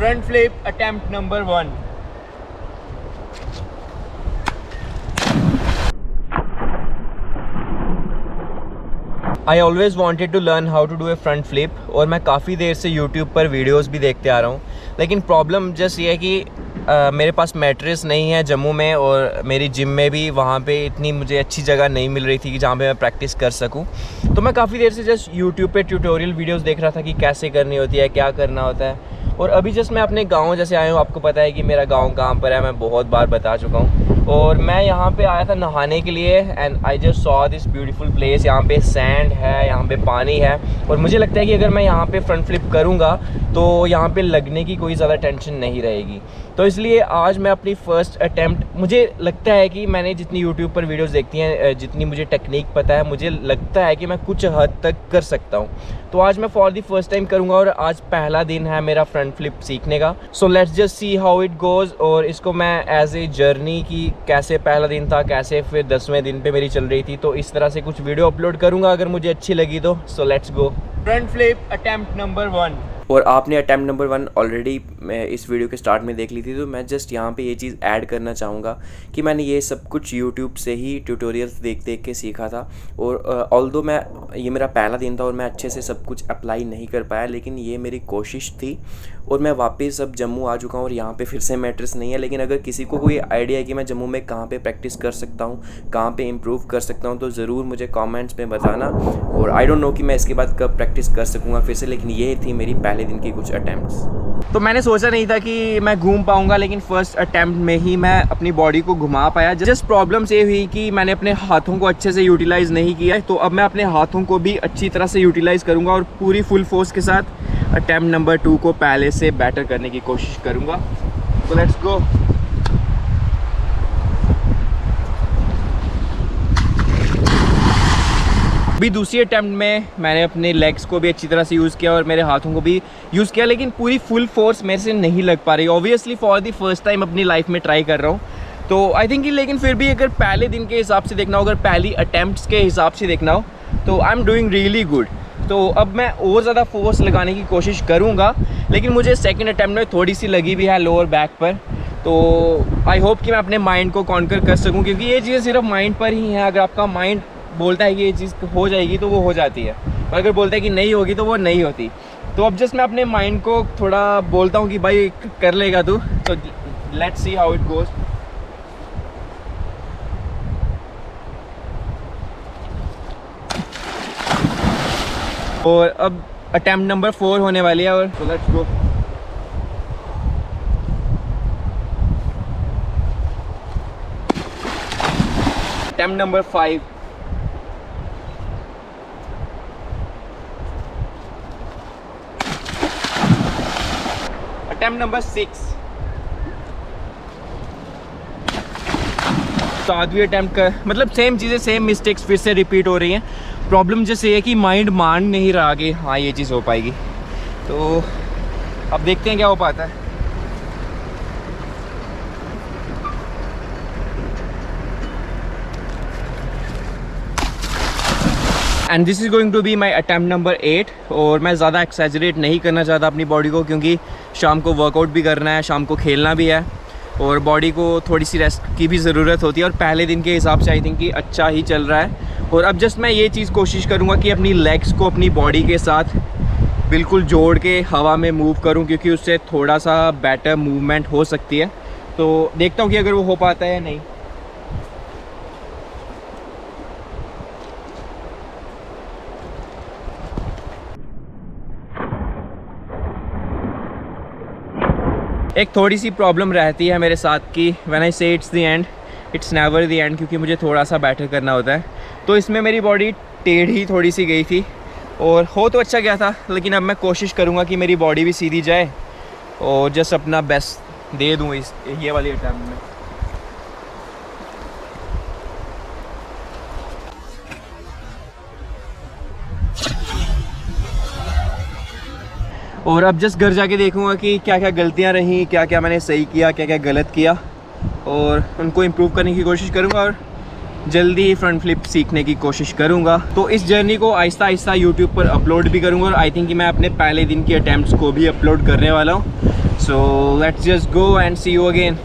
Front flip attempt number 1. I always wanted to learn how to do a front flip और मैं काफ़ी देर से YouTube पर videos भी देखते आ रहा हूँ, लेकिन प्रॉब्लम जस्ट ये है कि मेरे पास मैट्रेस नहीं है जम्मू में, और मेरी जिम में भी वहाँ पे इतनी मुझे अच्छी जगह नहीं मिल रही थी कि जहाँ पे मैं प्रैक्टिस कर सकूँ। तो मैं काफ़ी देर से जस्ट YouTube पे ट्यूटोरियल वीडियोस देख रहा था कि कैसे करनी होती है, क्या करना होता है। और अभी जस्ट मैं अपने गांव जैसे आया हूँ, आपको पता है कि मेरा गांव कहाँ पर है, मैं बहुत बार बता चुका हूँ। और मैं यहाँ पे आया था नहाने के लिए and I just saw this beautiful place. यहाँ पे सैंड है, यहाँ पे पानी है, और मुझे लगता है कि अगर मैं यहाँ पे फ्रंट फ्लिप करूँगा तो यहाँ पे लगने की कोई ज़्यादा टेंशन नहीं रहेगी। तो इसलिए आज मैं अपनी फ़र्स्ट अटैम्प्ट, मुझे लगता है कि मैंने जितनी यूट्यूब पर वीडियोस देखती हैं, जितनी मुझे टेक्निक पता है, मुझे लगता है कि मैं कुछ हद तक कर सकता हूँ। तो आज मैं फॉर द फर्स्ट टाइम करूँगा और आज पहला दिन है मेरा फ्रंट फ्लिप सीखने का। So let's just see how it goes. और इसको मैं एज ए जर्नी की, कैसे पहला दिन था, कैसे फिर 10वें दिन पे मेरी चल रही थी, तो इस तरह से कुछ वीडियो अपलोड करूँगा अगर मुझे अच्छी लगी तो। So let's go. Front flip attempt number 1। और आपने अटैम्प्ट नंबर 1 ऑलरेडी मैं इस वीडियो के स्टार्ट में देख ली थी, तो मैं जस्ट यहाँ पे ये चीज़ ऐड करना चाहूँगा कि मैंने ये सब कुछ यूट्यूब से ही ट्यूटोरियल्स देख देख के सीखा था। और ऑल्दो ये मेरा पहला दिन था और मैं अच्छे से सब कुछ अप्लाई नहीं कर पाया, लेकिन ये मेरी कोशिश थी। और मैं वापस अब जम्मू आ चुका हूँ और यहाँ पे फिर से मैट्रेस नहीं है, लेकिन अगर किसी को कोई आइडिया है कि मैं जम्मू में कहाँ पे प्रैक्टिस कर सकता हूँ, कहाँ पे इम्प्रूव कर सकता हूँ, तो ज़रूर मुझे कमेंट्स में बताना। और आई डोंट नो कि मैं इसके बाद कब प्रैक्टिस कर सकूँगा फिर से, लेकिन ये थी मेरी पहले दिन की कुछ अटैम्प्ट्स। तो मैंने सोचा नहीं था कि मैं घूम पाऊँगा, लेकिन फ़र्स्ट अटैम्प्ट में ही मैं अपनी बॉडी को घुमा पाया। जस्ट प्रॉब्लम ये हुई कि मैंने अपने हाथों को अच्छे से यूटिलाइज़ नहीं किया, तो अब मैं अपने हाथों को भी अच्छी तरह से यूटिलाइज़ करूँगा और पूरी फुल फोर्स के साथ अटैम्प्ट नंबर 2 को पहले से बेटर करने की कोशिश करूँगा। तो लेट्स गो। अभी दूसरी अटैम्प्ट में मैंने अपने लेग्स को भी अच्छी तरह से यूज़ किया और मेरे हाथों को भी यूज़ किया, लेकिन पूरी फुल फोर्स मेरे से नहीं लग पा रही। Obviously for the first time अपनी लाइफ में ट्राई कर रहा हूँ, तो आई थिंक, लेकिन फिर भी अगर पहले दिन के हिसाब से देखना हो, अगर पहली अटैम्प्ट्स के हिसाब से देखना हो, तो I am doing really good. तो अब मैं और ज़्यादा फोर्स लगाने की कोशिश करूँगा, लेकिन मुझे सेकंड अटैम्प्ट में थोड़ी सी लगी भी है लोअर बैक पर। तो आई होप कि मैं अपने माइंड को कॉन्कर कर सकूँ, क्योंकि ये चीज़ें सिर्फ माइंड पर ही हैं। अगर आपका माइंड बोलता है कि ये चीज़ हो जाएगी तो वो हो जाती है, और अगर बोलता है कि नहीं होगी तो वो नहीं होती। तो अब जस्ट मैं अपने माइंड को थोड़ा बोलता हूँ कि भाई कर लेगा तू। तो let's see how it goes. और अब अटैम्प्ट नंबर 4 होने वाली है, और तो let's go. Attempt number 5। Attempt number 6। 7वीं अटैम्प्ट का मतलब सेम चीज़ें, सेम मिस्टेक्स फिर से रिपीट हो रही हैं। प्रॉब्लम जैसे है कि माइंड मान नहीं रहा कि हाँ ये चीज़ हो पाएगी। तो अब देखते हैं क्या हो पाता है। And this is going to be my attempt number 8। और मैं ज़्यादा एक्सैजरेट नहीं करना चाहता अपनी बॉडी को, क्योंकि शाम को वर्कआउट भी करना है, शाम को खेलना भी है, और बॉडी को थोड़ी सी रेस्ट की भी ज़रूरत होती है। और पहले दिन के हिसाब से आई थिंक कि अच्छा ही चल रहा है। और अब जस्ट मैं ये चीज़ कोशिश करूँगा कि अपनी लेग्स को अपनी बॉडी के साथ बिल्कुल जोड़ के हवा में मूव करूँ, क्योंकि उससे थोड़ा सा बेटर मूवमेंट हो सकती है। तो देखता हूँ कि अगर वो हो पाता है या नहीं। एक थोड़ी सी प्रॉब्लम रहती है मेरे साथ की, व्हेन आई से it's the end, it's never the end, क्योंकि मुझे थोड़ा सा बेटर करना होता है। तो इसमें मेरी बॉडी टेढ़ी थोड़ी सी गई थी, और हो तो अच्छा गया था, लेकिन अब मैं कोशिश करूँगा कि मेरी बॉडी भी सीधी जाए और जस्ट अपना बेस्ट दे दूँ ये वाली अटैम्प्ट में। और अब जस्ट घर जाके देखूँगा कि क्या क्या गलतियाँ रहीं, क्या क्या मैंने सही किया, क्या क्या गलत किया, और उनको इम्प्रूव करने की कोशिश करूँगा और जल्दी ही फ्रंट फ्लिप सीखने की कोशिश करूँगा। तो इस जर्नी को आहिस्ता आहिस्ता यूट्यूब पर अपलोड भी करूँगा, और आई थिंक कि मैं अपने पहले दिन की अटैम्प्ट्स को भी अपलोड करने वाला हूँ। So let's just go and see you again.